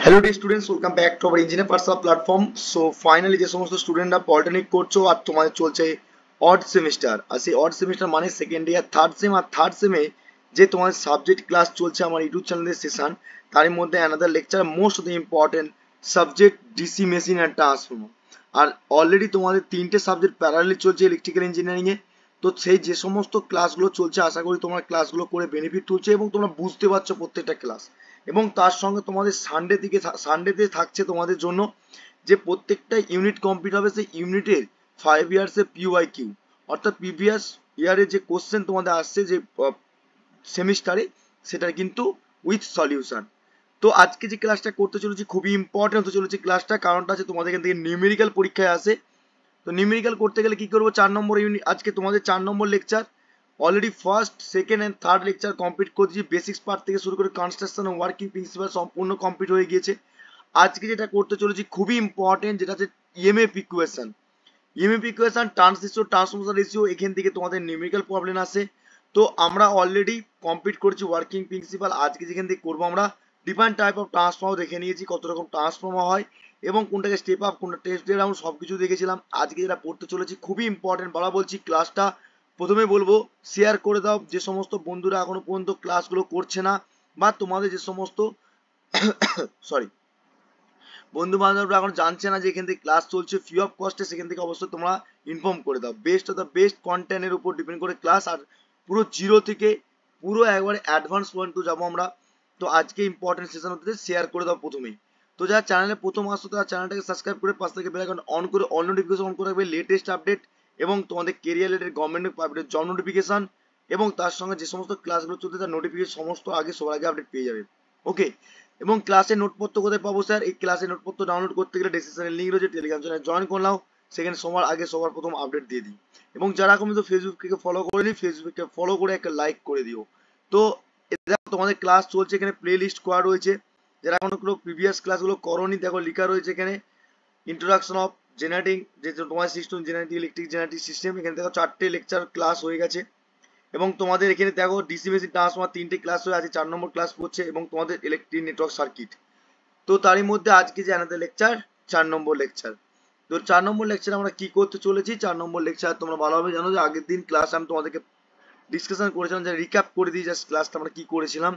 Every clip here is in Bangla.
Hello D students, welcome back to our engineer personal platform. So finally যে সমস্ত স্টুডেন্টরা পলিটেকনিক করছো আর তোমাদের চলছে অড সেমিস্টার, আর সেই অড সেমিস্টার মানে সেকেন্ড ইয়ার থার্ড সেম, আর থার্ড সেমে যে তোমাদের সাবজেক্ট ক্লাস চলছে আমার ইউটিউব চ্যানেলের সেশন, তার মধ্যে another lecture most of the important subject DC machine and transformer. আর অলরেডি তোমাদের তিনটে সাবজেক্ট প্যারালালি চলছে ইলেকট্রিক্যাল ইঞ্জিনিয়ারিং এ। তো সেই যে সমস্ত ক্লাসগুলো চলছে আশা করি তোমরা ক্লাসগুলো করে বেনিফিট তুলছে এবং তোমরা বুঝতে পারছো প্রত্যেকটা ক্লাস। এবং তার সঙ্গে তোমাদের সানডেতে থাকছে তোমাদের জন্য যে প্রত্যেকটা ইউনিট কমপ্লিট হবে সেই ইউনিটের 5 ইয়ার্সের পিওয়াইকিউ, অর্থাৎ প্রিভিয়াস ইয়ারে যে কোশ্চেন তোমাদের আসছে যে সেমিস্টারে, সেটার কিন্তু উইথ সলিউশন। তো আজকে যে ক্লাসটা করতে চলেছি খুবই ইম্পর্টেন্ট হতে চলেছে ক্লাসটা, কারণটা আছে তোমাদের এখান থেকে নিউমেরিক্যাল পরীক্ষায় আসে। তো নিউমেরিক্যাল করতে গেলে কি করবো, 4 নম্বর ইউনিট আজকে তোমাদের 4 নম্বর lecture. Already first second and third lecture complete করে দিয়েছি, বেসিক্স পার্ট থেকে শুরু করে কনস্ট্রাকশন ও ওয়ার্কিং প্রিন্সিপাল সম্পূর্ণ কমপ্লিট হয়ে গিয়েছে। আজকে যেটা করতে চলেছি খুবই ইম্পর্টেন্ট, যেটা হচ্ছে EMF equation. EMF equation, transistor transformation ratio, এখান থেকে তোমাদের নিউমেরিক্যাল প্রবলেম আসে। তো আমরা অলরেডি কমপ্লিট করেছি ওয়ার্কিং প্রিন্সিপাল। আজকে যেখান থেকে করবো আমরা ডিফারেন্ট টাইপ অফ ট্রান্সফর্মার দেখে নিয়েছি, কত রকম ট্রান্সফর্মার হয় এবং কোনটাকে স্টেপ আপ কোনটা টেস্ট ডাউন সবকিছু দেখেছিলাম। আজকে যেটা পড়তে চলেছি খুবই ইম্পর্টেন্ট, বলা বলছি ক্লাসটা প্রথমে বলবো শেয়ার করে দাও যে সমস্ত বন্ধুরা এখনো পর্যন্ত ক্লাসগুলো করছে না, বা তোমাদের যে সমস্ত সরি বন্ধু বান্ধবরা এখন জানছে না যে এখান থেকে ক্লাস চলছে ফ্রি অফ কস্টে, সেখান থেকে অবশ্যই তোমরা ইনফর্ম করে দাও। বেস্ট অফ দ্য বেস্ট কন্টেন্টের উপর ডিপেন্ড করে ক্লাস, আর পুরো জিরো থেকে পুরো একবারে অ্যাডভান্স পয়েন্ট যাবো আমরা। তো আজকে ইম্পর্টেন্ট সেশন হতে শেয়ার করে দাও প্রথমেই। তো যারা চ্যানেলে প্রথম আসছো তারা চ্যানেলটাকে সাবস্ক্রাইব করে পাশ থেকে বেল আইকন অন করে অল নোটিফিকেশন অন করে রাখবে, লেটেস্ট আপডেট এবং তোমাদের career related government update job notification এবং তার সঙ্গে যে সমস্ত ক্লাসগুলো চলছে তার নোটিফিকেশন সমস্ত আগে সবার আগে আপডেট পেয়ে যাবে। ওকে, এবং ক্লাসের নোটপত্র কোথায় পাবো স্যার? এই ক্লাসের নোটপত্র ডাউনলোড করতে গেলে ডেসক্রিপশনে লিংক রয়েছে, টেলিগ্রাম চ্যানেলে জয়েন করলাম, সেখানে সবার আগে সবার প্রথম আপডেট দিয়ে দিই। এবং যারা এখন তো ফেসবুককে ফলো করেনি, ফেসবুককে ফলো করে একটা লাইক করে দিও। তো তোমাদের ক্লাস চলছে, এখানে প্লে লিস্ট করা রয়েছে। যারা এখনো কোনো প্রিভিয়াস ক্লাসগুলো করোনি, দেখো লেখা রয়েছে এখানে ইন্ট্রোডাকশন অফ জেনারেটিং, যে তোমার system generating electric generating system, এখানে দেখো 4টে লেকচার ক্লাস হয়ে গেছে। এবং তোমাদের এখানে দেখো ডিসি মেশিন ট্রান্সফরমার 3টে ক্লাস হয়ে আছে, 4 নম্বর ক্লাস পড়ছে এবং তোমাদের ইলেকট্রিক নেটওয়ার্ক সার্কিট। তো তারই মধ্যে আজকে যে আমাদের লেকচার 4 নম্বর লেকচার। তো 4 নম্বর লেকচার আমরা কি করতে চলেছি, 4 নম্বর লেকচার তোমরা ভালোভাবে জানো যে আগের দিন ক্লাস আমি তোমাদেরকে ডিসকাশন করেছিলাম, যে রিক্যাপ করে দিই জাস্ট ক্লাসটা আমরা কি করেছিলাম।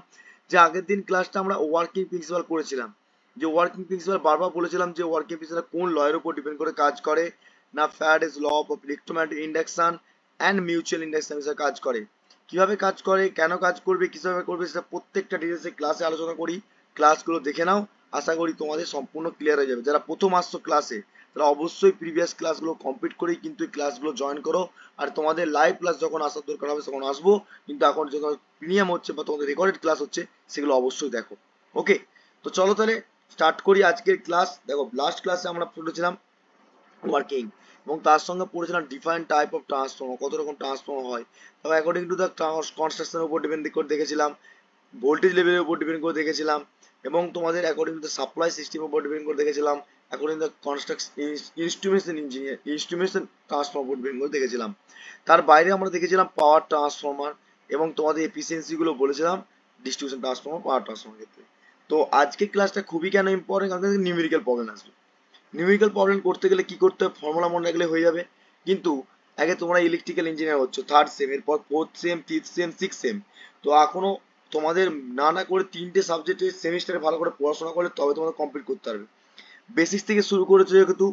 যে আগের দিন ক্লাসটা আমরা ওয়ার্কিং প্রিন্সিপাল করেছিলাম, যে ওয়ার্কিং প্রিন্সিপাল বারবার বলেছিলাম যে ওয়ার্কিং প্রিন্সিপাল কোন ল এর উপর ডিপেন্ড করে কাজ করে, না Faraday's law of electromagnetic induction and mutual induction হিসেবে কাজ করে, কিভাবে কাজ করে, কেন কাজ করবে, কিভাবে করবে, সেটা প্রত্যেকটা ডিটেলসে ক্লাসে আলোচনা করি। ক্লাসগুলো দেখে নাও, আশা করি তোমাদের সম্পূর্ণ ক্লিয়ার হয়ে যাবে। যারা প্রথম আসছো ক্লাসে তারা অবশ্যই প্রিভিয়াস ক্লাসগুলো কমপ্লিট করেই কিন্তু এই ক্লাসগুলো জয়েন করো। আর তোমাদের লাইভ ক্লাস যখন আসার দরকার হবে তখন আসবো, কিন্তু এখন যখন প্রিমিয়াম হচ্ছে বা তোমাদের রেকর্ডেড ক্লাস হচ্ছে সেগুলো অবশ্যই দেখো। ওকে, তো চলো তাহলে স্টার্ট করি আজকের ক্লাস। দেখো লাস্ট ক্লাসে আমরা পড়েছিলাম ওয়ার্কিং এবং তার সঙ্গে পড়েছিলাম ডিফারেন্ট টাইপ অফ ট্রান্সফর্মার, কত রকম ট্রান্সফর্মার হয়। তবে অ্যাকর্ডিং টু দ্য কনস্ট্রাকশনের উপর ডিপেন্ড করে দেখেছিলাম, ভোল্টেজ লেভেলের উপর ডিপেন্ড করে দেখেছিলাম, এবং তোমাদের অ্যাকর্ডিং টু দ্য সাপ্লাই সিস্টেমের উপর ডিপেন্ড করে দেখেছিলাম, according to the construction instrumentation engineer instrumentation transformer উপর ডিপেন্ড করে দেখেছিলাম। তার বাইরে আমরা দেখেছিলাম পাওয়ার ট্রান্সফর্মার এবং তোমাদের এফিসিয়েন্সি গুলো বলেছিলাম ডিস্ট্রিবিউশন ট্রান্সফর্মার, পাওয়ার ট্রান্সফর্মার ক্ষেত্রে। তো আজকে ক্লাসটা খুবই কেন ইম্পর্টেন্ট, কারণ নিউমেরিক্যাল প্রবলেম আসবে। নিউমেরিক্যাল প্রবলেম করতে গেলে কি করতে হবে, ফর্মুলা মনে রাখলে হয়ে যাবে। কিন্তু আগে তোমরা ইলেকট্রিক্যাল ইঞ্জিনিয়ার হচ্ছে থার্ড সেম, এরপর fourth sem, fifth same, six same. তো এখনো তোমাদের না করে 3টে সাবজেক্টের সেমিস্টারে ভালো করে পড়াশোনা করলে তবে তোমাদের কমপ্লিট করতে পারবে। বেসিক্স থেকে শুরু করেছে যেহেতু,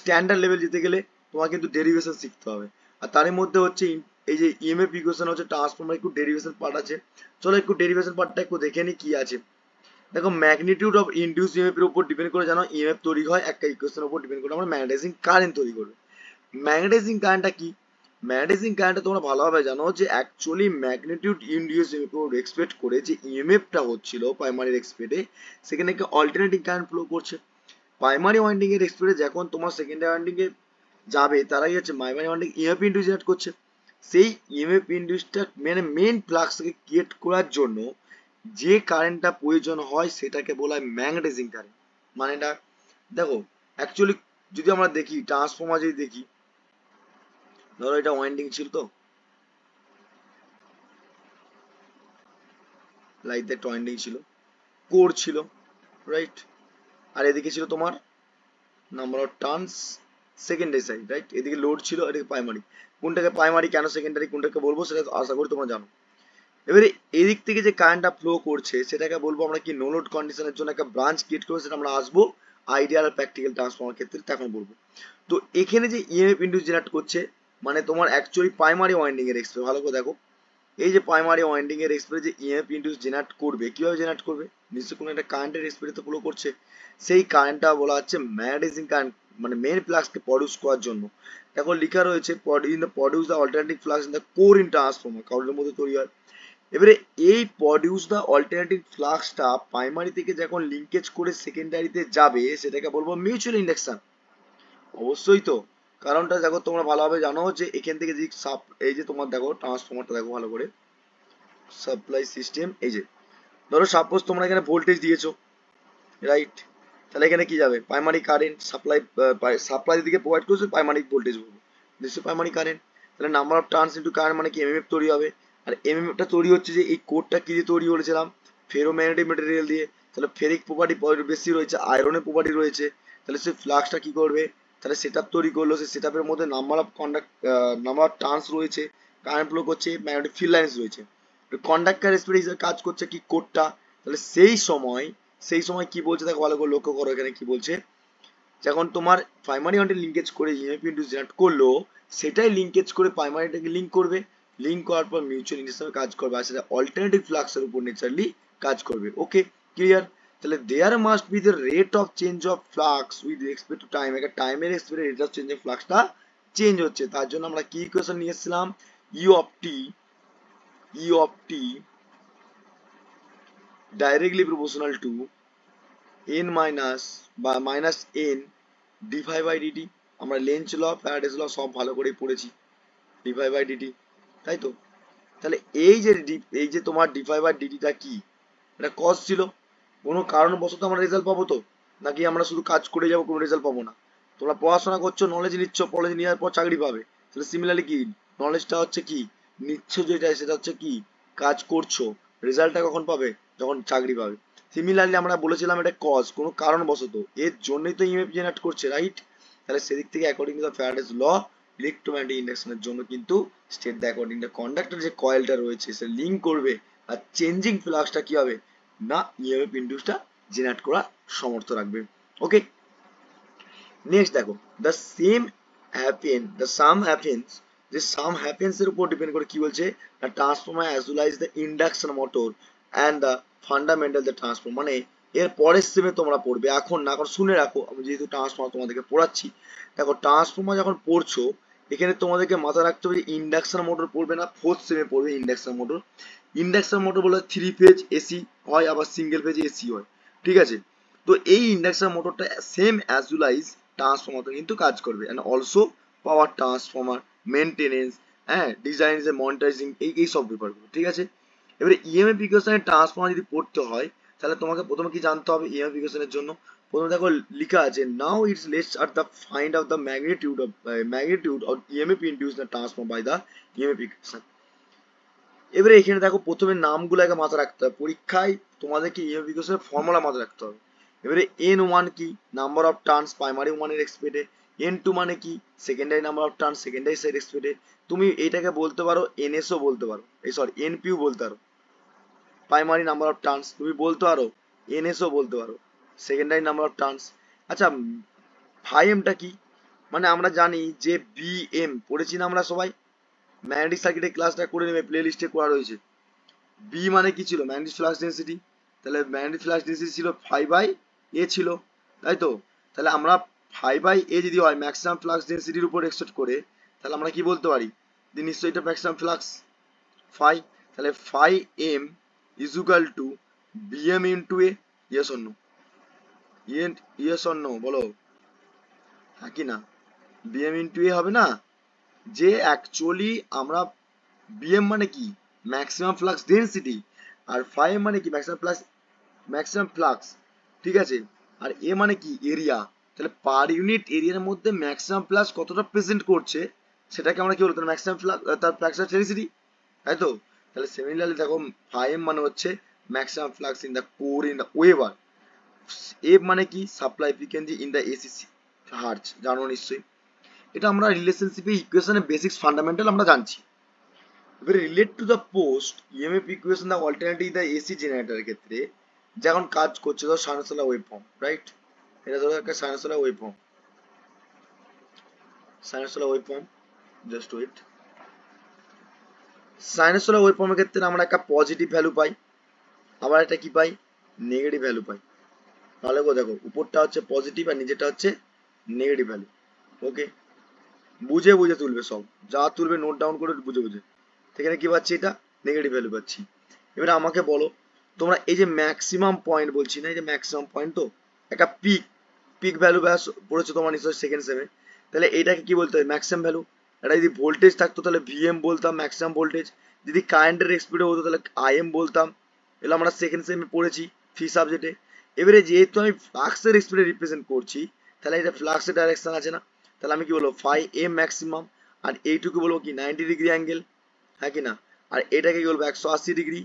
স্ট্যান্ডার্ড লেভেল যেতে গেলে তোমার কিন্তু ডেরিভেশন শিখতে হবে। আর তার মধ্যে হচ্ছে এই যে ইএমএফ ইকুয়েশন হচ্ছে ট্রান্সফর্মার, একটু ডেরিভেশন পার্ট আছে। চলো একটু ডেরিভেশন পার্টটা একটু দেখে নি কি আছে। দেখো ম্যাগনিটিউড অফ ইনডিউস ইএমএফ এর উপর ডিপেন্ড করে জানো ইএমএফ তৈরি হয় একটা ইকুয়েশনের উপর ডিপেন্ড করে আমরা ম্যাগনেটাইজিং কারেন্ট তৈরি করবে। ম্যাগনেটাইজিং কারেন্টটা কি? ম্যাগনেটাইজিং কারেন্টটা তোমরা ভালোভাবে জানো যে অ্যাকচুয়ালি ম্যাগনিটিউড ইনডিউস ইএমএফ এর উপর এক্সপেক্ট করে যে ইএমএফটা হচ্ছিল প্রাইমারি এক্সপেক্টে, সেখানে একটা অল্টারনেটিং কারেন্ট ফ্লো করছে। প্রাইমারি ওয়াইন্ডিং এর এক্সপেক্টে যখন তোমার সেকেন্ডারি ওয়াইন্ডিং এ যাবে তারাই হচ্ছে primary winding EMF induce generate করছে। সেই ইএমএফ ইনডিউসটা মানে মেইন ফ্লাক্সকে ক্রিয়েট করার জন্য যে কারেন্টটা প্রয়োজন হয় সেটাকে বলা হয় ম্যাগনেটাইজিং কারেন্ট। মানেটা দেখো অ্যাকচুয়ালি যদি আমরা দেখি ট্রান্সফর্মার যদি দেখি, ধরো এটা ওয়াইন্ডিং ছিল, তো লাইক দ্যাট ওয়াইন্ডিং ছিল, কোর ছিল, রাইট? আর এদিকে ছিল তোমার number of turns secondary side, right? এদিকে লোড ছিল, এদিকে প্রাইমারি। কোনটাকে প্রাইমারি কেন সেকেন্ডারি কোনটাকে বলবো সেটা আশা করি তোমরা জানো। এবারে এদিক থেকে যে কারেন্টটা ফ্লো করছে সেটাকে বলবো আমরা কি, নো লোড কন্ডিশনের জন্য একটা ব্রাঞ্চ ক্রিয়েট করবো, সেটা আমরা আসবো আইডিয়াল আর প্র্যাকটিক্যাল ট্রান্সফর্মার ক্ষেত্রে তখন বলবো। তো এখানে যে ইএমএফ ইন্ডিউস জেনারেট করছে মানে তোমার অ্যাকচুয়ালি প্রাইমারি ওয়াইন্ডিং এর এক্সপ্রেস, ভালো করে দেখো। এই যে প্রাইমারি ওয়াইন্ডিং এর এক্সপ্রেস যে ইএমএফ ইন্ডিউস জেনারেট করবে, কিভাবে জেনারেট করবে? নিশ্চয়ই কোনো একটা কারেন্টের এক্সপ্রেস তো ফ্লো করছে, সেই কারেন্টটা বলা হচ্ছে ম্যাগনেটাইজিং কারেন্ট, মানে মেইন ফ্লাক্সকে প্রডিউস করার জন্য। দেখো লেখা রয়েছে in the produce the alternative flux in the core in transformer, কারেন্টের মধ্যে তৈরি হয়। এবারে এই প্রডিউস দ্য অল্টারনেটিভ ফ্লাক্সটা প্রাইমারি থেকে যখন লিঙ্কেজ করে সেকেন্ডারিতে যাবে সেটাকে বলবো মিউচুয়াল ইন্ডাকশন। অবশ্যই তো, কারণটা দেখো তোমরা ভালোভাবে জানো যে এখান থেকে যে এই যে তোমার দেখো ট্রান্সফর্মারটা দেখো ভালো করে, সাপ্লাই সিস্টেম, এই যে ধরো সাপোজ তোমরা এখানে ভোল্টেজ দিয়েছো, রাইট? তাহলে এখানে কি যাবে? প্রাইমারি কারেন্ট সাপ্লাই দিকে প্রোভাইড করছে, প্রাইমারি ভোল্টেজ বলবো, নিশ্চয়ই প্রাইমারি কারেন্ট। তাহলে number of turns into current মানে কি, এমএমএফ তৈরি হবে। আর এমএমএফটা তৈরি হচ্ছে যে এই কোডটা কি দিয়ে তৈরি করেছিলাম, ফেরোম্যাগনেটিক মেটেরিয়াল দিয়ে। তাহলে ফেরিক প্রপার্টি বেশি রয়েছে, আয়রনের প্রপার্টি রয়েছে, তাহলে সেই ফ্লাক্সটা কি করবে, তাহলে সেটআপ তৈরি করলো, সেই সেটআপের মধ্যে নাম্বার অফ টার্নস রয়েছে, কারেন্ট ফ্লো করছে, ম্যাগনেটিক ফিল্ড লাইন্স রয়েছে, কন্ডাক্টর স্পিড হিসেবে কাজ করছে কি কোডটা। তাহলে সেই সময় কি বলছে দেখো ভালো করে লক্ষ্য করো, এখানে কি বলছে, যখন তোমার প্রাইমারি ওয়ানটি লিঙ্কেজ করে ইএমএফ ইন্ডিউস জেনারেট করলো, সেটাই লিঙ্কেজ করে প্রাইমারিটাকে লিঙ্ক করবে, লিঙ্ক করার পর মিউচুয়াল ইন্ডাকশনে কাজ করবে, আর সেটা অল্টারনেটিভ ফ্লাক্সের উপর নেচারলি কাজ করবে। Okay, clear? তাহলে there must be the rate of change of flux with respect to time, একটা টাইমের রেসপেক্টে রেট অফ চেঞ্জ অফ ফ্লাক্সটা চেঞ্জ হচ্ছে। তার জন্য আমরা কি ইকুয়েশন নিয়ে এসেছিলাম, E of T directly proportional to n minus বা minus n d phi by d t. আমরা লেঞ্জ ল, ফ্যারাডেস ল সব ভালো করেই পড়েছি, ডিভাই বাই ডিটি, তাই তো? তাহলে এই যে তোমার ডিভাই বাই ডিটিটা কি, এটা কজ ছিল, কোনো কারণবশত আমরা রেজাল্ট পাবো তো, নাকি আমরা শুধু কাজ করে যাবো কোনো রেজাল্ট পাবো না? তোমরা পড়াশোনা করছো, নলেজ নিচ্ছ, নলেজ নেওয়ার পর চাকরি পাবে। তাহলে সিমিলারলি কি, নলেজটা হচ্ছে কি নিচ্ছ, যেটা সেটা হচ্ছে কি কাজ করছো, রেজাল্টটা কখন পাবে, যখন চাকরি পাবে। সিমিলারলি আমরা বলেছিলাম এটা কজ, কোনো কারণবশত, এর জন্যই তো ইএমএফ জেনারেট করছে, রাইট? তাহলে সেদিক থেকে according to the Faraday's law, electromagnetic ইন্ডাকশনের জন্য কিন্তু state the according the conductor যে কয়েলটা রয়েছে সে লিঙ্ক করবে, আর চেঞ্জিং ফ্লাক্সটা কি হবে না, ইএমএফ ইন্ডিউসটা জেনারেট করা সমর্থ রাখবে। ওকে, নেক্সট দেখো, যে সাম হ্যাপেন্স এর উপর ডিপেন্ড করে কি বলছে, the transformer as well as the induction motor and the fundamental the transformer, মানে এর পরের সেমে তোমরা পড়বে, এখন না, এখন শুনে রাখো, আমি যেহেতু ট্রান্সফর্মার তোমাদেরকে পড়াচ্ছি। দেখো ট্রান্সফর্মার যখন পড়ছো, এখানে তোমাদেরকে মাথায় রাখতে হবে যে ইন্ডাকশন মোটর পড়বে না, ফোর্থ সেমে পড়বে ইন্ডাকশন মোটর। ইন্ডাকশন মোটর বলে 3 ফেজ এসি হয়, আবার সিঙ্গেল ফেজ এসি হয়, ঠিক আছে? তো এই ইন্ডাকশন মোটরটা same as well as transformer কিন্তু কাজ করবে, and also power transformer maintenance, হ্যাঁ, ডিজাইন, মনিটরিং, এই সব ব্যাপারগুলো, ঠিক আছে? এবারে ইএমএফ ইকুয়েশনে ট্রান্সফর্মার যদি পড়তে হয়, তাহলে তোমাকে প্রথমে কি জানতে হবে ইএমএফ ইকুয়েশনের জন্য? প্রথমে দেখো লেখা আছে, now it's let's at the find out the magnitude of EMF induced the transformer by the EMF equation। এবারে এখানে দেখো প্রথমে নামগুলো আগে মাথায় রাখতে হবে, পরীক্ষায় তোমাদেরকে ইএমএফ ইকুয়েশনের ফর্মুলা মাথায় রাখতে হবে। এবারে n1 কি, নাম্বার অফ টার্নস প্রাইমারি ওয়ানের এক্সপেক্টে, n2 মানে কি, secondary number of turns secondary side এক্সপেক্টে। তুমি এটাকে বলতে পারো এনএসও বলতে পারো, এনপিউ বলতে পারো, প্রাইমারি নাম্বার অফ টার্নস, তুমি বলতে পারো এনএসও বলতে পারো, সেকেন্ডারি নাম্বার অফ টার্নস। আচ্ছা, ভাইএমটা কি, মানে আমরা জানি যে বিএম পড়েছি না আমরা সবাই, ম্যাগনেটিক সার্কিটের ক্লাসটা করে নেবে, প্লে লিস্টে করা রয়েছে। বি মানে কি ছিল, ম্যাগনেটিক ফ্লাক্স ডেন্সিটি, তাহলে ম্যাগনেটিক ফ্লাক্স ডেন্সিটি ছিল 5/a ছিল, তাই তো? তাহলে আমরা 5/a যদি হয় ম্যাক্সিমাম ফ্লাক্স ডেন্সিটির উপর এক্সপেক্ট করে, তাহলে আমরা কি বলতে পারি যে নিশ্চয়ই এটা ম্যাক্সিমাম ফ্লাক্স 5, তাহলে 5m is equal to bm into a, yes or no, yes or no বলো, হ্যাঁ কি না? bm into a হবে না, যে অ্যাকচুয়ালি আমরা bm মানে কি ম্যাক্সিমাম ফ্লাক্স ডেন্সিটি, আর 5 মানে কি ম্যাক্সিমাম ফ্লাক্স, ঠিক আছে? আর এ মানে কি এরিয়া, তাহলে পার ইউনিট এরিয়ার মধ্যে ম্যাক্সিমাম ফ্লাক্স কতটা প্রেজেন্ট করছে সেটাকে আমরা কি বলবো, তার ম্যাক্সিমাম ফ্লাক্স, তার ফ্লাক্স ডেন্সিটি, তাই তো? তাহলে সিমিলারলি দেখো 5m মানে হচ্ছে maximum flux in the core in the weber, F মানে কি supply frequency in the AC hertz, জানো নিশ্চয়ই। এটা আমরা রিলেশনশিপে ইকুয়েশনের বেসিক্স ফান্ডামেন্টাল আমরা জানছি। এবারে relate to the post EMF equation the alternative the AC জেনারেটরের ক্ষেত্রে যখন কাজ করছে ধর সাইনোসোলার ওয়েভফর্ম, রাইট? এটা ধরো একটা সাইনোসোলার ওয়েভফর্ম, সাইনোসোলার ওয়েভফর্ম, জাস্ট ওয়েট। সাইনোসোলার ওয়েভফর্মের ক্ষেত্রে আমরা একটা পজিটিভ ভ্যালু পাই, আবার একটা কি পাই, নেগেটিভ ভ্যালু পাই। তাহলে দেখো উপরটা হচ্ছে পজিটিভ আর নিচেটা হচ্ছে নেগেটিভ ভ্যালু। ওকে, বুঝে বুঝে তুলবে, সব যা তুলবে নোট ডাউন করে বুঝে বুঝে। সেখানে কি পাচ্ছি, এটা নেগেটিভ ভ্যালু পাচ্ছি। এবারে আমাকে বলো তোমরা এই যে ম্যাক্সিমাম পয়েন্ট বলছি না, এই যে ম্যাক্সিমাম পয়েন্ট, তো একটা পিক পিক ভ্যালু পড়েছো তোমার নিশ্চয়ই সেকেন্ড সেমে। তাহলে এইটাকে কি বলতে হবে, ম্যাক্সিমাম ভ্যালু। এটা যদি ভোল্টেজ থাকতো তাহলে ভিএম বলতাম, ম্যাক্সিমাম ভোল্টেজ। যদি কারেন্টের স্পিডে হতো তাহলে আইএম বলতাম। এগুলো আমরা সেকেন্ড সেমে পড়েছি ফি সাবজেক্টে। এবারে যেহেতু আমি ফ্লাক্সের স্পিডে রিপ্রেজেন্ট করছি, তাহলে এটা ফ্লাক্সের ডাইরেকশন আছে না, তাহলে আমি কি বলবো ফাই এম ম্যাক্সিমাম, আর এইটুকু বলবো কি 90 ডিগ্রি অ্যাঙ্গেল, হ্যাঁ কি না? আর এটাকে কি বলবো 180 ডিগ্রি,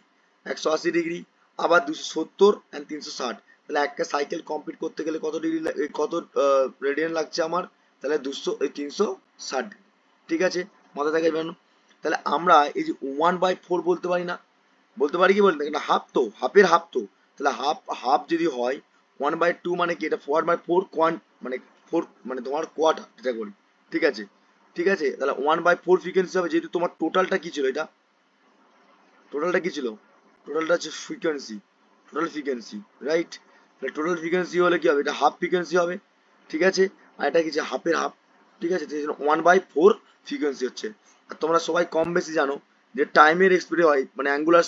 180 ডিগ্রি, আবার 270 অ্যান্ড 360। তাহলে একটা সাইকেল কমপ্লিট করতে গেলে কত ডিগ্রি, কত রেডিয়ান লাগছে আমার, তাহলে 360 ডিগ্রি। ঠিক আছে, মাথা থাকে জানো। তাহলে আমরা এই যে 1/4 বলতে পারি না, বলতে পারি কি বলতে, এটা হাফ তো, হাফের হাফ তো, তাহলে হাফ হাফ যদি হয় 1/2 মানে কি, এটা 4/4 মানে 4 মানে তোমার কোয়ার্টার যেটা করি। ঠিক আছে, ঠিক আছে, তাহলে 1/4 ফ্রিকোয়েন্সি হবে, যেহেতু তোমার টোটালটা কি ছিল, এটা টোটালটা কি ছিল, টোটালটা হচ্ছে ফ্রিকোয়েন্সি, টোটাল ফ্রিকোয়েন্সি, রাইট? তাহলে টোটাল ফ্রিকোয়েন্সি হলে কি হবে, এটা হাফ ফ্রিকোয়েন্সি হবে। ঠিক আছে, আর এটা কি হাফের হাফ। ঠিক আছে, সেই জন্য 1/4 ফ্রিকোয়েন্সি হচ্ছে। আর তোমরা সবাই কম বেশি জানো যে টাইমের এক্সপিরিয়ে হয়, মানে অ্যাঙ্গুলার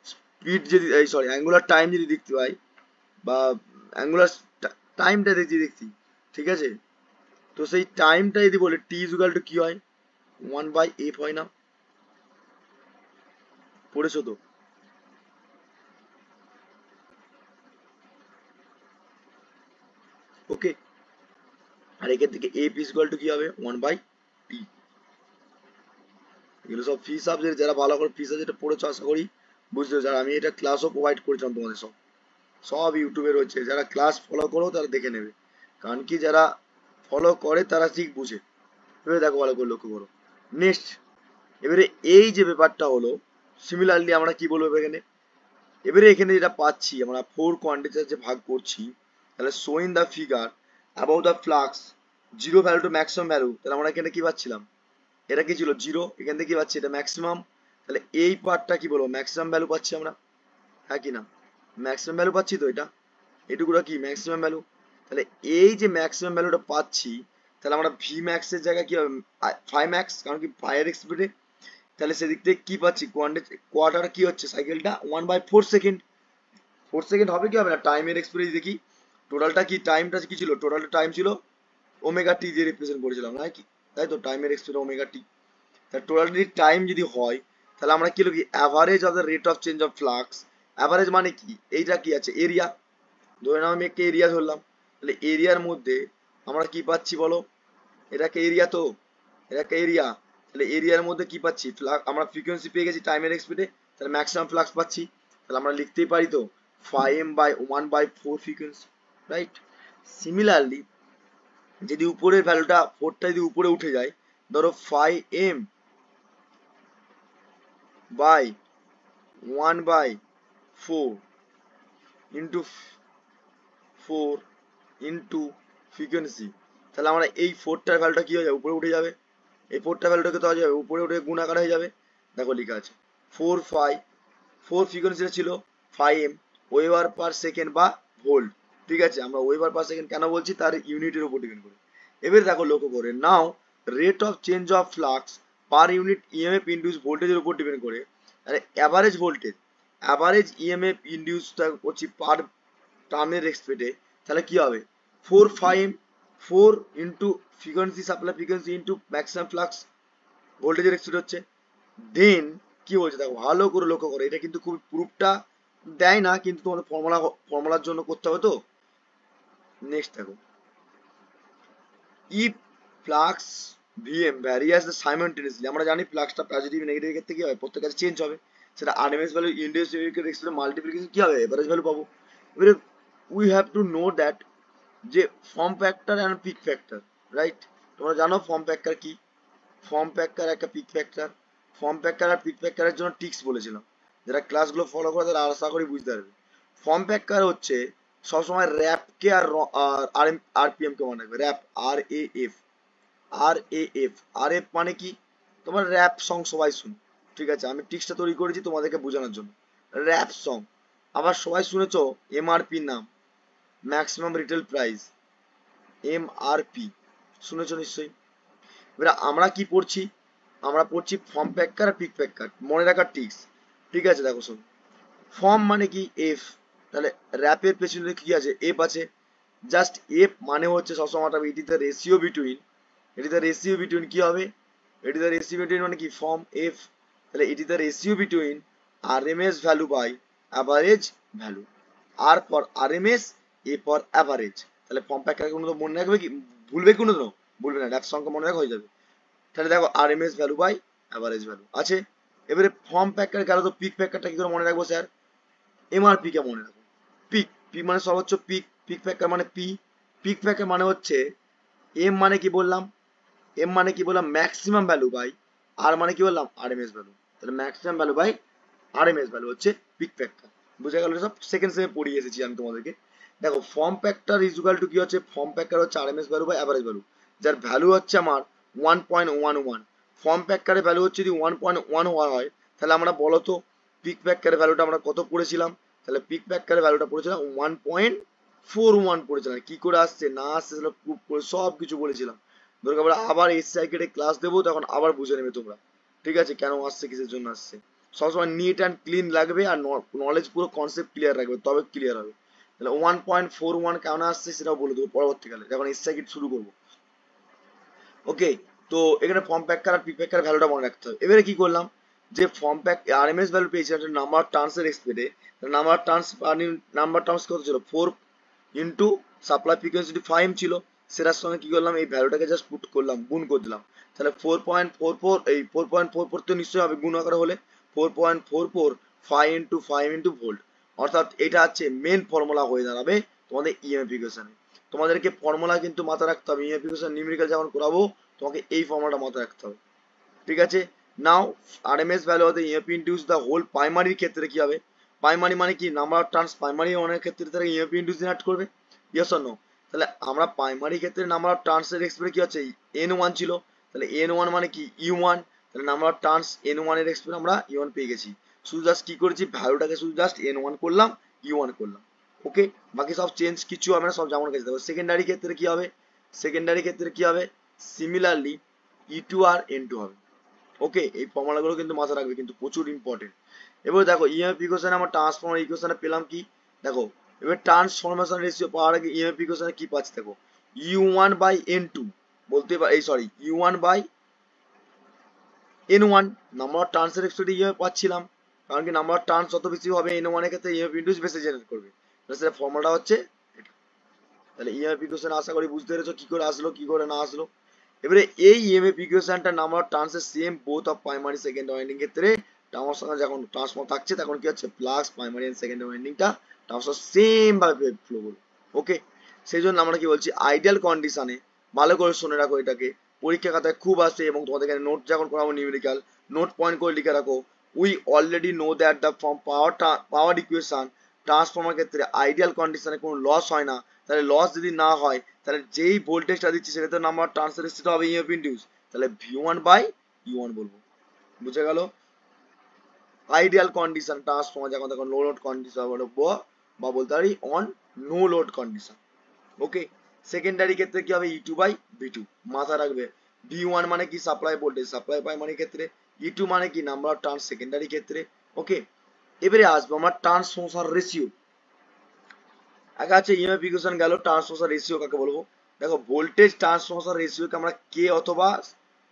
স্পিড যদি, এই সরি অ্যাঙ্গুলার টাইম যদি দেখতে পাই, বা অ্যাঙ্গুলার টাইমটা দেখছি, ঠিক আছে, তো সেই টাইমটা যদি বলে টি ইজুগাল টু কি হয়, 1/f হয় না, পড়েছো তো? ওকে, আর এখান থেকে এফ ইজুগাল টু কি হবে, 1/t। এগুলো সব ফি সাবজেক্ট, যারা ভালো করে ফি সাবজেক্ট পড়েছো আশা করি বুঝতে পারছো। আর আমি এটা ক্লাসও প্রোভাইড করেছিলাম তোমাদের, সব সব ইউটিউবে রয়েছে, যারা ক্লাস ফলো করো তারা দেখে নেবে, কারণ কি যারা ফলো করে তারা ঠিক বুঝে। এবারে দেখো ভালো করে লক্ষ্য করো। নেক্সট, এবারে এই যে ব্যাপারটা হলো, সিমিলারলি আমরা কি বলবো এখানে, এবারে এখানে যেটা পাচ্ছি আমরা 4 কোয়ান্টিটিতে যে ভাগ করছি, তাহলে show in the figure about the flux zero value to maximum value, তাহলে আমরা এখানে কি পাচ্ছিলাম, এটা কি ছিল জিরো, এখান থেকে কি পাচ্ছি, এটা ম্যাক্সিমাম। তাহলে এই পার্টটা কি বলবো, ম্যাক্সিমাম ভ্যালু পাচ্ছি আমরা, হ্যাঁ কি না? ম্যাক্সিমাম ভ্যালু পাচ্ছি তো, এটা এটুকুটা কি ম্যাক্সিমাম ভ্যালু। তাহলে এই যে ম্যাক্সিমাম ভ্যালুটা পাচ্ছি, তাহলে আমরা ভি ম্যাক্সের জায়গায় কি হবে, ফাই ম্যাক্স, কারণ কি ফায়ার স্পিডে। তাহলে সেদিক থেকে কি পাচ্ছি, কোয়ার্টার কি হচ্ছে সাইকেলটা 1/4 সেকেন্ড। 4 সেকেন্ড হবে কি হবে না, টাইমের এক্সপিরিয়েন্স দেখি, টোটালটা কি টাইমটা কি ছিল, টোটালটা টাইম ছিল ওমেগা টি দিয়ে রিপ্রেজেন্ট করেছিলাম, না কি? তাই তো, টাইমের এক্সপিরিয়েন্স ওমেগা টি। তাহলে টোটাল যদি টাইম যদি হয়, তাহলে আমরা কি লিখি, average of the rate of change of flux. Average মানে কি, এইটা কি আছে, এরিয়া, ধরে নাও আমি একটা এরিয়া ধরলাম, তাহলে এরিয়ার মধ্যে আমরা কি পাচ্ছি বলো, এটাকে এরিয়া তো, এটাকে এরিয়া, তাহলে এরিয়ার মধ্যে কি পাচ্ছি, আমরা ফ্রিকোয়েন্সি পেয়ে গেছি টাইমের এক্সপিডে, তাহলে ম্যাক্সিমাম ফ্লাক্স পাচ্ছি। তাহলে আমরা লিখতেই পারি তো 5m/1/4 ফ্রিকোয়েন্সি, রাইট? সিমিলারলি যদি উপরের ভ্যালুটা 4টা যদি উপরে উঠে যায়, ধরো 5m/1/4 ইন্টু 4 ইন্টু ফ্রিকোয়েন্সি, তাহলে আমরা এই 4টার ভ্যালুটা কি হয়ে যাবে, উপরে উঠে যাবে। এই 4টা ভ্যালুটাকে তো যাবে উপরে উঠে গুণাকার হয়ে যাবে। দেখো লেখা আছে 4 ফ্রিকোয়েন্সিটা ছিল 5m ওয়েবার পার সেকেন্ড বা ভোল্ট। ঠিক আছে, আমরা ওয়েবার পার সেকেন্ড কেন বলছি, তার ইউনিটের উপর ডিপেন্ড করে। এবারে দেখো লক্ষ্য করে নাও, rate of change of flux per unit EMF induce ভোল্টেজের উপর ডিপেন্ড করে। তাহলে অ্যাভারেজ ভোল্টেজ, অ্যাভারেজ ইএমএফ ইন্ডিউসটা করছি পার টার্মের এক্সপেক্টে, তাহলে কি হবে 4 into frequency, supply frequency into maximum flux, ভোল্টেজের এক্সপেক্ট হচ্ছে। দেন কি বলছে দেখো ভালো করে লক্ষ্য করো, এটা কিন্তু খুব প্রুফটা দেয় না, কিন্তু তোমাদের ফর্মুলার জন্য করতে হবে তো। নেক্সট দেখো, if flux VM various simultaneously, আমরা জানি ফ্লাক্সটা পজিটিভ নেগেটিভ ক্ষেত্রে কি হবে, প্রত্যেক কাছে চেঞ্জ হবে। সেটা RMS value induce expect multiplication কি হবে, এভারেজ ভ্যালু পাবো। এবারে we have to know that যে form factor and peak factor, right? তোমরা জানো ফর্ম ফ্যাক্টর কি, ফর্ম ফ্যাক্টর একটা পিক ফ্যাক্টর। ফর্ম ফ্যাক্টর আর পিক ফ্যাক্টরের জন্য টিক্স বলেছিলাম, যারা ক্লাসগুলো ফলো করে তারা আশা করি বুঝতে পারবে। ফর্ম ফ্যাক্টর হচ্ছে সবসময় র্যাপকে আর আরপিএম কে মনে রাখবে। র্যাপ, RAF, RAF, RF মানে কি? তোমার র্যাপ সং সবাই শুনো, ঠিক আছে? আমি টিক্সটা তৈরি করেছি তোমাদেরকে বোঝানোর জন্য। র্যাপ সং, আবার সবাই শুনেছো MRP নাম, ম্যাক্সিমাম রিটেল প্রাইস, MRP শুনেছো নিশ্চয়ই। এবার আমরা কি পড়ছি? আমরা পড়ছি ফর্ম ফ্যাক্টর আর পিক ফ্যাক্টর, মনে রাখার টিক্স, ঠিক আছে? দেখো শোনো, ফর্ম মানে কি? এফ। তাহলে র্যাপের পেছনে কি আছে? এফ আছে। জাস্ট এফ মানে হচ্ছে সবসময় it is the ratio between, it is the ratio between কি হবে? It is the ratio between মানে কি? Form F. তাহলে it is the ratio between RMS value by average value. আর for RMS, A for average. তাহলে ফর্ম ফ্যাক্টর কোনো তো মনে রাখবে কি? ভুলবে কোনো তো? ভুলবে না, র্যাপ সংখ্যা মনে রাখা হয়ে যাবে। তাহলে দেখো RMS value by average value আছে। এবারে ফর্ম ফ্যাক্টর গেল, তো পিক ফ্যাক্টরটা কি করে মনে রাখবো স্যার? MRP কে মনে রাখো। পিক, পি মানে সর্বোচ্চ পিক, পিক ফ্যাক্টর মানে পি। পিক ফ্যাক্টর মানে হচ্ছে এম মানে কি বললাম? এম মানে কি বললাম? ম্যাক্সিমাম ভ্যালু বাই আর মানে কি বললাম? RMS value. তাহলে maximum value by RMS value হচ্ছে পিক ফ্যাক্টর। বুঝে গেল? সব সেকেন্ড সেমে পড়িয়ে এসেছি আমি তোমাদেরকে। দেখো form factor is equal to কি হচ্ছে? ফর্ম ফ্যাক্টর হচ্ছে RMS value by average value, যার ভ্যালু হচ্ছে আমার 1.11। ফর্ম ফ্যাক্টরের ভ্যালু হচ্ছে যদি 1.1 হওয়া হয়, তাহলে আমরা বলো তো পিক ফ্যাক্টরের ভ্যালুটা আমরা কত পড়েছিলাম? তাহলে পিক ফ্যাক্টরের ভ্যালুটা পড়েছিলাম 1.41 পড়েছিলাম। কি করে আসছে না আসছে সেটা প্রুভ করে সব কিছু বলেছিলাম। দরকার পড়ে আবার এসআই কেটে ক্লাস দেবো, তখন আবার বুঝে নেবে তোমরা, ঠিক আছে? কেন আসছে, কিসের জন্য আসছে। সবসময় নিট অ্যান্ড ক্লিন লাগবে, আর নলেজ পুরো কনসেপ্ট ক্লিয়ার রাখবে, তবে ক্লিয়ার হবে। তাহলে 1.41 কেন আসছে সেটাও বলে দেবো পরবর্তীকালে যখন এসআই কিট শুরু করবো। ওকে, তো এখানে ফর্ম ফ্যাক্টর আর পিক ফ্যাক্টর ভ্যালুটা মনে রাখতে হবে। এবারে কি করলাম? যে ফর্ম ফ্যাক্ট RMS ভ্যালু পেয়েছি একটা নাম্বার অফ টার্নস এর এক্সপেক্টে, নাম্বার টার্নস নাম্বার টার্নস কত ছিল? 4 ইন্টু সাপ্লাই ফ্রিকোয়েন্সি 5 ছিল, সেটার সঙ্গে কি করলাম? এই ভ্যালুটাকে জাস্ট পুট করলাম, গুণ করে দিলাম। তাহলে 4.44, এই 4.44 তো নিশ্চয়ই হবে গুণ আকারে হলে। 4.44 5 ইন্টু 5 ইন্টু ভোল্ট, অর্থাৎ এটা হচ্ছে মেন ফর্মুলা হয়ে দাঁড়াবে তোমাদের ইএমএফ ইকুয়েশনে। তোমাদেরকে ফর্মুলা কিন্তু মাথায় রাখতে হবে, ইএমএফ ইকুয়েশন নিউমেরিক্যাল যখন করাবো তোমাকে এই ফর্মুলাটা মাথায় রাখতে হবে, ঠিক আছে? Now RMS value of the EMF induce the whole প্রাইমারির ক্ষেত্রে কি হবে? প্রাইমারি মানে কি? নাম্বার অফ টার্নস প্রাইমারি অনেক ক্ষেত্রে তারা ইএমএফ ইনডিউস দিয়ে অ্যাড করবে, ইয়েস অর নো? তাহলে আমরা প্রাইমারি ক্ষেত্রে নাম্বার অফ টার্নস এর এক্সপেক্ট কি হচ্ছে? N1 ছিল, তাহলে N1 মানে কি? U1। তাহলে নাম্বার অফ টার্নস N1 এর এক্সপেক্ট আমরা U1 পেয়ে গেছি। শুধু জাস্ট কি করেছি? ভ্যালুটাকে শুধু জাস্ট N1 করলাম, U1 করলাম। ওকে, বাকি সব চেঞ্জ কিছু হবে না, সব যেমন কাছে দেবো। সেকেন্ডারি ক্ষেত্রে কি হবে? সেকেন্ডারি ক্ষেত্রে কি হবে? সিমিলারলি E2 আর N2 হবে। ওকে, এই ফর্মুলাগুলো কিন্তু মাথায় রাখবে, কিন্তু প্রচুর ইম্পর্টেন্ট। এবার দেখো ইএমএফ ইকুয়েশনে আমরা ট্রান্সফর্মার ইকুয়েশনে পেলাম কি? দেখো এবার ট্রান্সফরমেশন রেশিও পাওয়ার আগে ইএমএফ ইকুয়েশনে কি পাচ্ছি? দেখো U1 বাই N2 বলতে পারি, এই sorry U1 by N1, number of turns এর এক্সপেক্টে ইএমএফ পাচ্ছিলাম, কারণ কি নাম্বার অফ টার্নস যত বেশি হবে N1 এর ক্ষেত্রে ইএমএফ ইনডিউস বেশি জেনারেট করবে। তাহলে সেটা ফর্মুলাটা হচ্ছে এটা। তাহলে ইএমএফ ইকুয়েশন আশা করি বুঝতে পেরেছো কি করে আসলো কি করে না আসলো। এবারে এই ইএমএফ ইকুয়েশনটা নাম্বার অফ টার্নস এর same both of primary second winding ক্ষেত্রে আমার সঙ্গে যখন ট্রান্সফর্ম থাকছে তখন কি হচ্ছে? প্লাস প্রাইমারি এন্ড সেকেন্ড ওয়াইন্ডিংটা ট্রান্সফার সেম ভাবে ফ্লো করবে। ওকে, সেই জন্য আমরা কি বলছি? আইডিয়াল কন্ডিশনে, ভালো করে শুনে রাখো এটাকে, পরীক্ষা খাতায় খুব আসে, এবং তোমাদের এখানে নোট যখন করাবো নিউমেরিক্যাল, নোট পয়েন্ট করে লিখে রাখো। We already know that the from power equation transformer ক্ষেত্রে আইডিয়াল কন্ডিশনে কোনো লস হয় না। তাহলে লস যদি না হয়, তাহলে যেই ভোল্টেজটা দিচ্ছি সেটা তো নাম্বার ট্রান্সফার সেটা হবে ইএমএফ ইনডিউস, তাহলে V1 বাই U1 বলবো। বুঝে গেল? আইডিয়াল কন্ডিশন ট্রান্সফর্মার যখন তখন লো লোড কন্ডিশন বলবো, বা বলতে পারি on no load condition. Okay, secondary ক্ষেত্রে কি হবে? E2 বাই V2, মাথা রাখবে। V1 মানে কি? সাপ্লাই ভোল্টেজ, সাপ্লাই প্রাইমারি ক্ষেত্রে। E2 মানে কি? নাম্বার অফ টার্নস সেকেন্ডারি ক্ষেত্রে। ওকে, এবারে আসবো আমরা ট্রান্সফার রেশিও। আগে আছে ইএমএফ ইকুয়েশন গেল, ট্রান্সফার রেশিও কাকে বলবো? দেখো ভোল্টেজ ট্রান্সফার রেশিওকে আমরা কে অথবা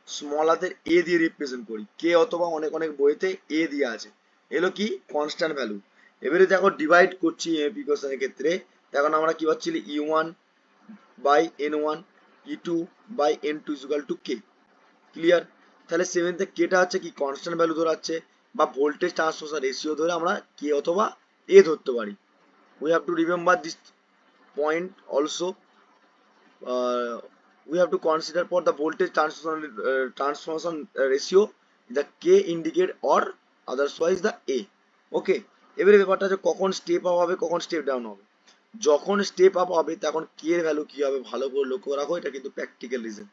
স্মল হাতের এ দিয়ে রিপ্রেজেন্ট করি। কে অথবা অনেক অনেক বইতে এ দিয়ে আছে, এলো কি? Constant value. এবারে দেখো ডিভাইড করছি ইএমএফ ইকুয়েশনের ক্ষেত্রে, তখন আমরা কি পাচ্ছি? E1 by N1, E2 by N2 equal to K. Clear? তাহলে সেভেন্থে কেটা হচ্ছে কি? কনস্ট্যান্ট ভ্যালু ধরাচ্ছে, বা ভোল্টেজ ট্রান্সফার রেশিও ধরে আমরা কে অথবা এ ধরতে পারি। We have to remember this point also we have to consider for the voltage transformation ratio the K indicate or otherwise the A. ওকে, এবারে ব্যাপারটা হচ্ছে কখন স্টেপ আপ হবে কখন স্টেপ ডাউন হবে। যখন স্টেপ আপ হবে তখন কে এর ভ্যালু কি হবে ভালো করে লক্ষ্য রাখো, এটা কিন্তু প্র্যাকটিক্যাল রিজন।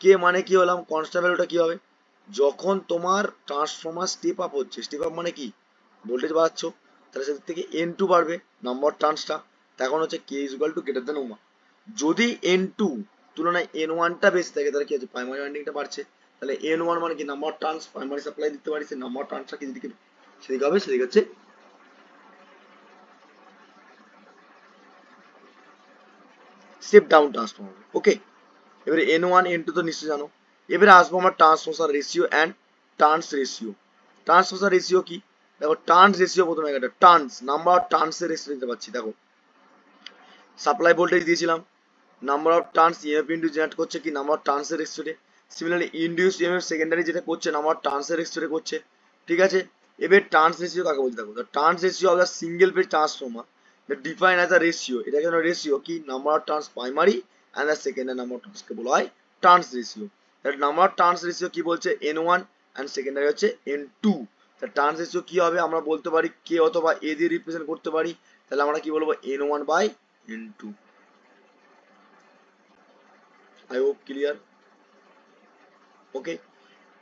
কে মানে কি হলাম, কনস্ট্যান্ট ভ্যালুটা কি হবে, যখন তোমার ট্রান্সফরমার স্টেপ আপ হচ্ছে, স্টেপ আপ মানে কি ভোল্টেজ বাড়াচ্ছ, তাহলে সেদিক থেকে N2 বাড়বে নাম্বার ট্রান্সটা, তখন হচ্ছে K is equal two greater than ওমা। যদি N2 তুলনায় N1 টা বেশি থাকে তাহলে কি হচ্ছে প্রাইমারি ওয়াইন্ডিংটা বাড়ছে, তাহলে N1 মানে কি নাম্বার ট্রান্স প্রাইমারি সাপ্লাই দিতে পারি, সেই নাম্বার ট্রান্সটা কি যেদিকে সেদিকে হবে সেদিকে হচ্ছে স্টেপ ডাউন ট্রান্সফর্মার। ওকে, এবারে N1 N2 তো নিশ্চয়ই জানো। এবারে আসবো আমরা transfer ratio and turns ratio. Transfer ratio কি, দেখো টার্নস রেশিও প্রথমে একটা টার্নস নাম্বার অফ টার্নস এর রেশিও দিতে পারছি। দেখো সাপ্লাই ভোল্টেজ দিয়েছিলাম, number of turns EMF induce generate করছে কি নাম্বার অফ টার্নস এর রেশিওতে, সিমিলারলি ইনডিউস ইএমএফ সেকেন্ডারি যেটা করছে নাম্বার অফ টার্নস এর রেশিওতে করছে। ঠিক আছে, এবার টার্নস রেশিও কাকে বলতে থাকবো, turns ratio of the single phase transformer define as a ratio, এটা কেন রেশিও কি number of turns primary and the secondary number of turns কে বলা হয় টার্নস রেশিও। তাহলে নাম্বার অফ টার্নস রেশিও কি বলছে N1 অ্যান্ড সেকেন্ডারি হচ্ছে N2। তাহলে টার্নস রেশিও কি হবে আমরা বলতে পারি কে অথবা এ দিয়ে রিপ্রেজেন্ট করতে পারি, তাহলে আমরা কি বলবো N1 by N2। I hope clear. Okay,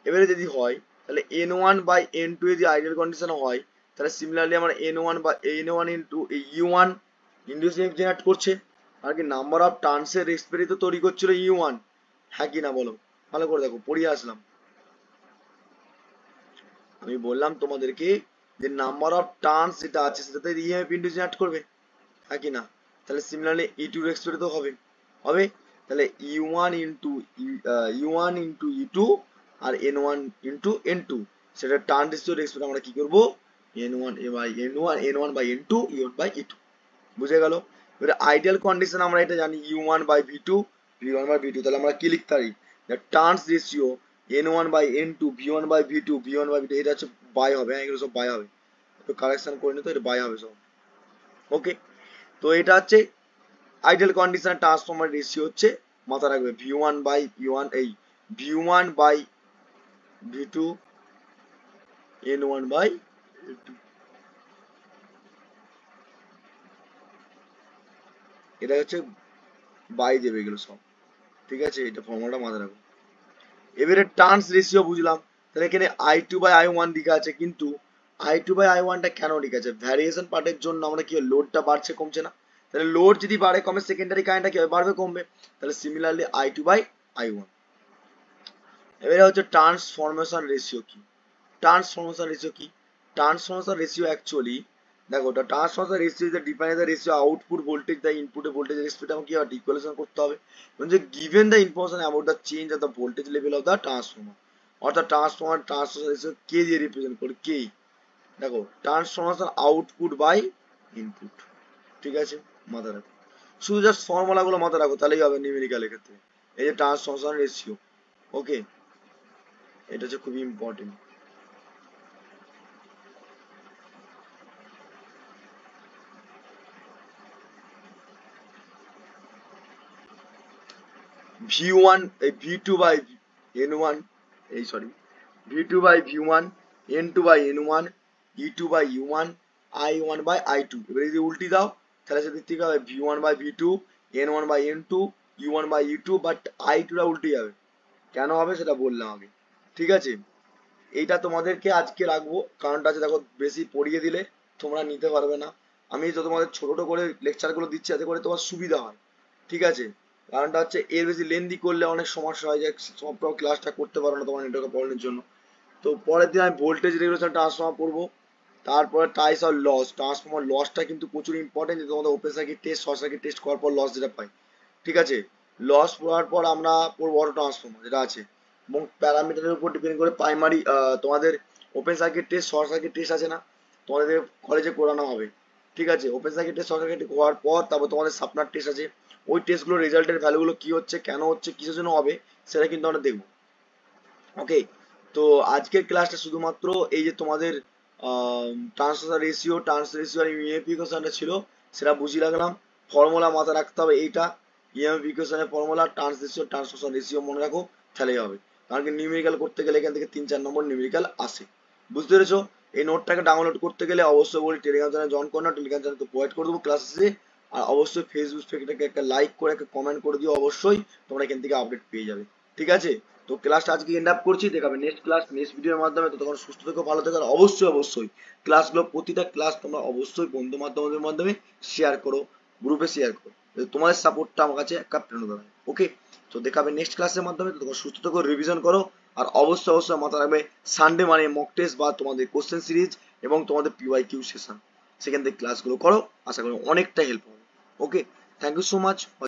এবারে যদি হয় তাহলে N1 বাই N2 যদি আইডিয়াল কন্ডিশন হয়, তাহলে সিমিলারলি আমরা N1 বা N1 into U1 induce EMF generate করছে, আর কি নাম্বার অফ টার্নস এর রেসপেক্টে তো তৈরি করছিল U1, হ্যাঁ কি না বলো, ভালো করে দেখো পড়িয়ে আসলাম। আমি বললাম তোমাদেরকে যে নাম্বার অফ টার্নস যেটা আছে সেটাতে ইএমএফ ইন্ডিউস জেনারেট করবে, হ্যাঁ কি না, তাহলে সিমিলারলি E2 রেসপেক্টে তো হবে হবে, তাহলে U1 into U1 into E2 আর N1 ইন্টু N2, সেটা টার্ন রেশিও রেসপেক্ট আমরা কি করব N1 by N1 N1 by N2 U1 by E2, বুঝে গেল। এবারে আইডিয়াল কন্ডিশন আমরা এটা জানি U1 by V2 V1 by V2, তাহলে আমরা কি লিখতে পারি turns ratio N1 by N2 V1 by V2 V1 by V2, এটা হচ্ছে বাই হবে, হ্যাঁ এগুলো সব বাই হবে, তো কারেকশন করে নিতে এটা বাই হবে সব। ওকে, তো এটা হচ্ছে আইডিয়াল কন্ডিশন ট্রান্সফরমার রেশিও হচ্ছে মাথা রাখবে V1 বাই V1 এই V1 by V2 N1 by N2, এটা হচ্ছে বাই দেবে এগুলো সব। ঠিক আছে, এটা ফর্মুলাটা মাথায় রাখো। এবারে টার্নস রেশিও বুঝলাম, তাহলে এখানে I2 বাই I1 লেখা আছে, কিন্তু I2 বাই I1 টা কেন লেখা আছে, ভ্যারিয়েশন পার্টের জন্য আমরা কি লোডটা বাড়ছে কমছে না, তাহলে লোড যদি বাড়ে কমে সেকেন্ডারি কারেন্টটা কি হবে বাড়বে কমবে, তাহলে সিমিলারলি I2 বাই I1। এবারে হচ্ছে ট্রান্সফরমেশন রেশিও কি, ট্রান্সফরমেশন রেশিও কি, ট্রান্সফরমেশন রেশিও অ্যাকচুয়ালি দেখো ওটা transformation ratio is the define the ratio output voltage the ইনপুটের ভোল্টেজ রেসপেক্ট আমাকে কি হয় ইকুয়েশন করতে হবে, মানে given the information about the change of the voltage level of the transformer, অর্থাৎ ট্রান্সফরমেশন রেশিও কে দিয়ে রিপ্রেজেন্ট করে কে, দেখো ট্রান্সফরমেশন আউটপুট বাই ইনপুট। ঠিক আছে, মাথা রাখো, শুধু জাস্ট ফর্মুলা গুলো মাথা রাখো তাহলেই হবে নিউমেরিক্যাল ক্ষেত্রে। এই যে ট্রান্সফরমেশন রেশিও, ওকে, এটা হচ্ছে খুবই important. V1 V2 by N1 এই sorry V2 by V1 N2 by N1 E2 by U1 I1 by I2, এবারে যদি উল্টি দাও তাহলে সেদিক থেকে হবে V1 by V2 N1 by N2 U1 by E2, but I2 টা উল্টে যাবে, কেন হবে সেটা বললাম আগে। ঠিক আছে, এইটা তোমাদেরকে আজকে রাখবো, কারণটা আছে দেখো বেশি পড়িয়ে দিলে তোমরা নিতে পারবে না, আমি তো তোমাদের ছোট ছোট করে লেকচার গুলো দিচ্ছি যাতে করে তোমার সুবিধা হয়। ঠিক আছে, কারণটা হচ্ছে এর বেশি লেন্দি করলে অনেক সমস্যা হয় যে সব ক্লাসটা করতে পারো না তোমার নেটওয়ার্ক প্রবলেমের জন্য। তো পরের দিন আমি ভোল্টেজ রেগুলেশন ট্রান্সফর্মার পড়বো, তারপরে টাইপস অফ লস, ট্রান্সফর্মার লসটা কিন্তু প্রচুর ইম্পর্টেন্ট, যে তোমাদের open circuit test short circuit test করার পর লস যেটা পাই। ঠিক আছে, লস পড়ার পর আমরা পড়বো অটো ট্রান্সফর্মার যেটা আছে, এবং প্যারামিটারের উপর ডিপেন্ড করে প্রাইমারি তোমাদের open circuit test short circuit test আছে না তোমাদের কলেজে করানো হবে। ঠিক আছে, open circuit test short circuit হওয়ার পর তারপর তোমাদের সাপনার টেস্ট আছে, ওই টেস্টগুলোর রেজাল্টের ভ্যালুগুলো কি হচ্ছে কেন হচ্ছে কিসের জন্য হবে সেটা কিন্তু আমরা দেখবো। ওকে, তো আজকের ক্লাসটা শুধুমাত্র এই যে তোমাদের ট্রান্সফার রেশিও আর ইউনিফিকেশনটা ছিল সেটা বুঝিয়ে রাখলাম। ফর্মুলা মাথায় রাখতে হবে এইটা, ইএমএফ ইকুয়েশনের ফর্মুলা, ট্রান্সলেশন রেশিও মনে রাখো, তাহলেই হবে। কারণ কি নিউমেরিক্যাল করতে গেলে এখান থেকে 3-4 নম্বর নিউমেরিক্যাল আসে। বুঝতে পেরেছো? এই নোটটাকে ডাউনলোড করতে গেলে অবশ্যই বলি টেলিগ্রাম চ্যানেল জয়েন করো না, টেলিগ্রাম চ্যানেল তো প্রোভাইড করে দেবো ক্লাস শেষে। আর অবশ্যই ফেসবুক পেজটাকে একটা লাইক করে একটা কমেন্ট করে দিও, অবশ্যই তোমরা এখান থেকে আপডেট পেয়ে যাবে। ঠিক আছে? তো ক্লাসটা আজকে এন্ড আপ করছি, দেখাবে নেক্সট ক্লাস নেক্সট ভিডিওর মাধ্যমে। তো তখন সুস্থ থেকো, ভালো থেকো, আর অবশ্যই ক্লাসগুলো প্রতিটা ক্লাস তোমরা অবশ্যই বন্ধু মাধ্যমের মাধ্যমে শেয়ার করো, গ্রুপে শেয়ার করো, তোমাদের সাপোর্টটা আমার কাছে একটা প্রেরণা দেবে। ওকে, তো দেখাবে নেক্সট ক্লাসের মাধ্যমে। তো তখন সুস্থ থেকো, রিভিশন করো, আর অবশ্যই মাথায় রাখবে সানডে মানে মক টেস্ট বা তোমাদের কোশ্চেন সিরিজ এবং তোমাদের পিওয়াইকিউ সেশন, সেখান থেকে ক্লাসগুলো করো, আশা করি অনেকটা হেল্প হবে। ওকে, থ্যাংক ইউ সো মাচ।